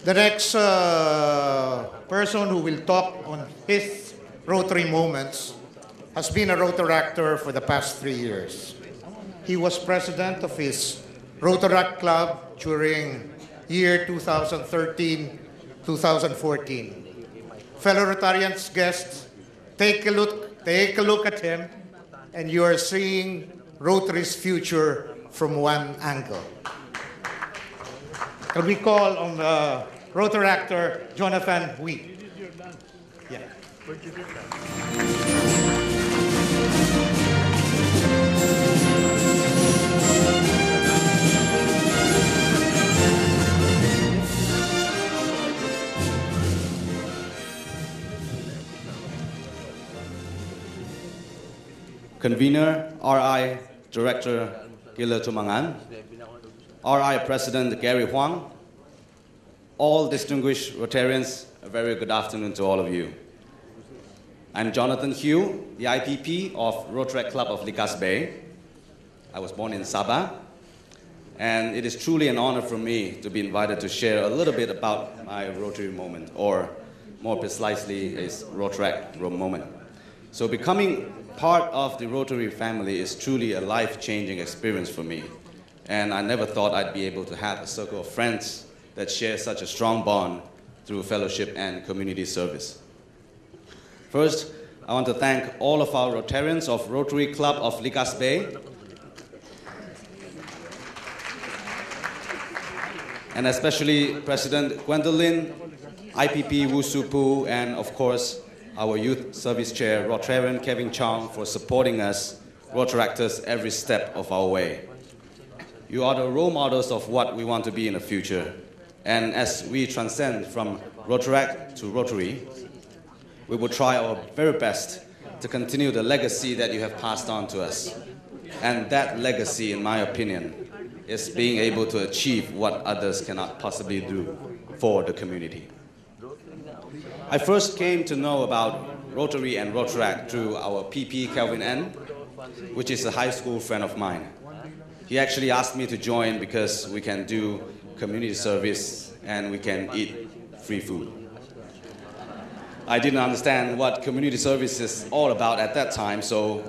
The next person who will talk on his Rotary moments has been a Rotaractor for the past 3 years. He was president of his Rotaract Club during year 2013-2014. Fellow Rotarians, guests, take a look at him, and you are seeing Rotary's future from one angle. Can we call on the Rotaractor, Jonathan Hiew? Yeah. Convener, RI Director Gila Tumangan, RI President Gary Huang, all distinguished Rotarians, a very good afternoon to all of you. I'm Jonathan Hiew, the IPP of Rotary Club of Likas Bay. I was born in Sabah, and it is truly an honor for me to be invited to share a little bit about my Rotary moment, or more precisely, a Rotaract moment. So becoming part of the Rotary family is truly a life-changing experience for me. And I never thought I'd be able to have a circle of friends that share such a strong bond through fellowship and community service. First, I want to thank all of our Rotarians of Rotary Club of Likas Bay, and especially President Gwendolyn, IPP Wu Supu, and of course, our Youth Service Chair, Rotarian Kevin Chong, for supporting us, Rotaractors, every step of our way. You are the role models of what we want to be in the future. And as we transcend from Rotaract to Rotary, we will try our very best to continue the legacy that you have passed on to us. And that legacy, in my opinion, is being able to achieve what others cannot possibly do for the community. I first came to know about Rotary and Rotaract through our PP Kelvin N, which is a high school friend of mine. He actually asked me to join because we can do community service and we can eat free food. I didn't understand what community service is all about at that time, so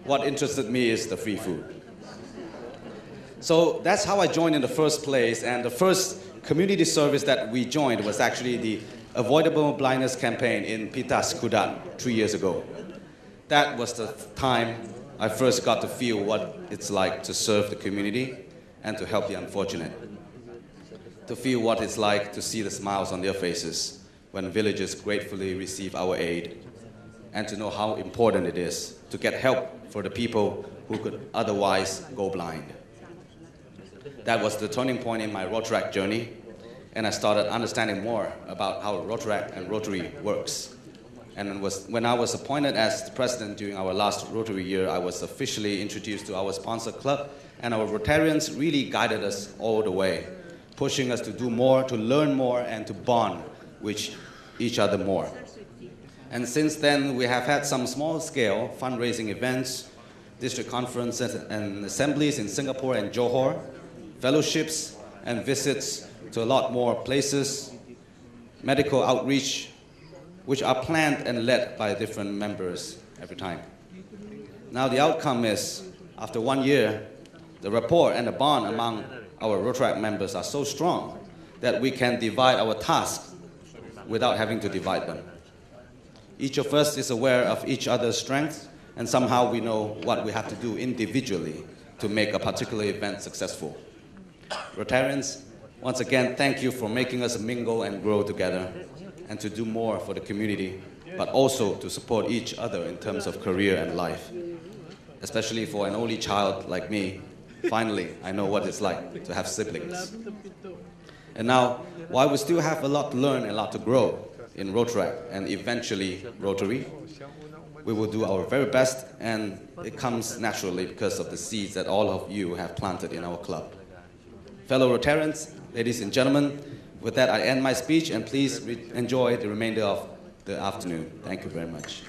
what interested me is the free food. So that's how I joined in the first place, and the first community service that we joined was actually the Avoidable Blindness campaign in Pitas Kudat 3 years ago. That was the time I first got to feel what it's like to serve the community and to help the unfortunate. To feel what it's like to see the smiles on their faces when villagers gratefully receive our aid, and to know how important it is to get help for the people who could otherwise go blind. That was the turning point in my Rotaract journey, and I started understanding more about how Rotaract and Rotary works. And when I was appointed as the president during our last Rotary year, I was officially introduced to our sponsor club, and our Rotarians really guided us all the way, pushing us to do more, to learn more, and to bond with each other more. And since then, we have had some small-scale fundraising events, district conferences and assemblies in Singapore and Johor, fellowships and visits to a lot more places, medical outreach, which are planned and led by different members every time. Now the outcome is, after 1 year, the rapport and the bond among our Rotaract members are so strong that we can divide our tasks without having to divide them. Each of us is aware of each other's strengths, and somehow we know what we have to do individually to make a particular event successful. Rotarians, once again, thank you for making us mingle and grow together, and to do more for the community, but also to support each other in terms of career and life. Especially for an only child like me, finally, I know what it's like to have siblings. And now, while we still have a lot to learn and a lot to grow in Rotaract and eventually Rotary, we will do our very best, and it comes naturally because of the seeds that all of you have planted in our club. Fellow Rotarians, ladies and gentlemen, with that, I end my speech, and please enjoy the remainder of the afternoon. Thank you very much.